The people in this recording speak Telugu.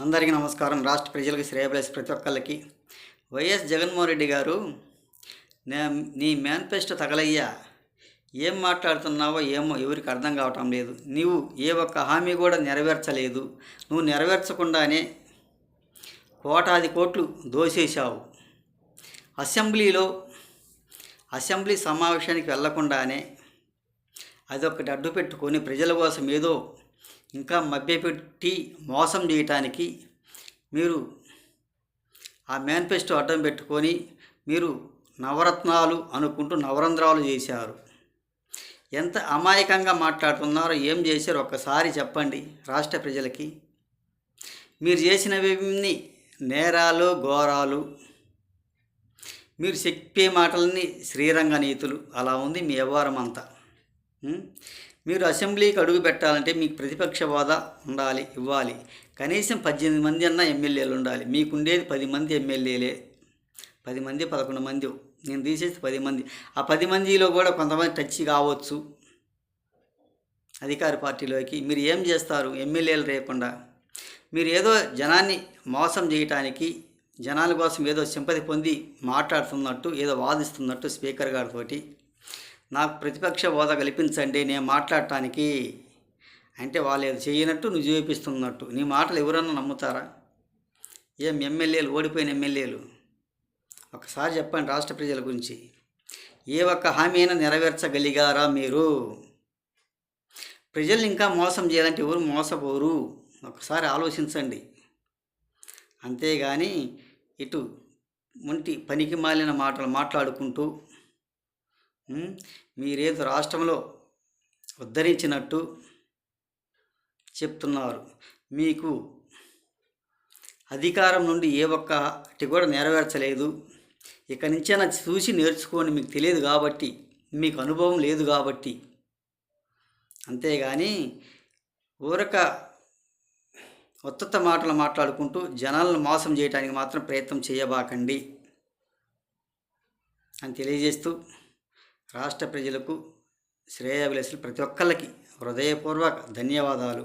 అందరికీ నమస్కారం. రాష్ట్ర ప్రజలకు శ్రేయభిలాషి ప్రతి ఒక్కళ్ళకి వైఎస్ జగన్మోహన్ రెడ్డి గారు, నీ మేనిఫెస్టో తగలయ్యా, ఏం మాట్లాడుతున్నావో ఏమో ఎవరికి అర్థం కావటం లేదు. నీవు ఏ ఒక్క హామీ కూడా నెరవేర్చలేదు. నువ్వు నెరవేర్చకుండానే కోటాది కోట్లు దోసేశావు. అసెంబ్లీ సమావేశానికి వెళ్లకుండానే అదొకటి అడ్డు పెట్టుకొని ప్రజల కోసం ఏదో ఇంకా మభ్యపెట్టి మోసం చేయటానికి మీరు ఆ మేనిఫెస్టో అడ్డం పెట్టుకొని మీరు నవరత్నాలు అనుకుంటూ నవరంధ్రాలు చేశారు. ఎంత అమాయకంగా మాట్లాడుతున్నారో, ఏం చేశారో ఒక్కసారి చెప్పండి రాష్ట్ర ప్రజలకి. మీరు చేసినవన్నీ నేరాలు ఘోరాలు, మీరు చెప్పే మాటలన్నీ శ్రీరంగ నీతులు. అలా ఉంది మీ వ్యవహారం అంతా. మీరు అసెంబ్లీకి అడుగు పెట్టాలంటే మీకు ప్రతిపక్ష హోదా ఉండాలి, ఇవ్వాలి. కనీసం 18 మంది అన్న ఎమ్మెల్యేలు ఉండాలి. మీకుండేది 10 మంది ఎమ్మెల్యేలే. 10 మంది 11 మంది, నేను తీసేసి 10 మంది. ఆ 10 మందిలో కూడా కొంతమంది టచ్ కావచ్చు అధికార పార్టీలోకి. మీరు ఏం చేస్తారు ఎమ్మెల్యేలు లేకుండా? మీరు ఏదో జనాన్ని మోసం చేయటానికి, జనాల కోసం ఏదో సింపతి పొంది మాట్లాడుతున్నట్టు, ఏదో వాదిస్తున్నట్టు స్పీకర్ గారితోటి నాకు ప్రతిపక్ష హోదా కల్పించండి నేను మాట్లాడటానికి అంటే, వాళ్ళు ఏదో చేయనట్టు నువ్వు చూపిస్తున్నట్టు. నీ మాటలు ఎవరన్నా నమ్ముతారా? ఏం ఎమ్మెల్యేలు, ఓడిపోయిన ఎమ్మెల్యేలు? ఒకసారి చెప్పండి రాష్ట్ర ప్రజల గురించి. ఏ ఒక్క హామీ అయినా నెరవేర్చగలిగారా మీరు? ప్రజల్ని ఇంకా మోసం చేయాలంటే ఎవరు మోసపోరు. ఒకసారి ఆలోచించండి. అంతేగాని ఇటు పనికి మాలిన మాటలు మాట్లాడుకుంటూ మీరేదో రాష్ట్రంలో ఉద్ధరించినట్టు చెప్తున్నారు. మీకు అధికారం నుండి ఏ ఒక్కటి కూడా నెరవేర్చలేదు. ఇక నుంచైనా చూసి నేర్చుకోండి. మీకు తెలియదు కాబట్టి, మీకు అనుభవం లేదు కాబట్టి. అంతేగాని ఊరక ఉత్తత మాటలు మాట్లాడుకుంటూ జనాలను మోసం చేయడానికి మాత్రం ప్రయత్నం చేయబాకండి అని తెలియజేస్తూ, రాష్ట్ర ప్రజలకు శ్రేయోభిలాషులు ప్రతి ఒక్కళ్ళకి హృదయపూర్వక ధన్యవాదాలు.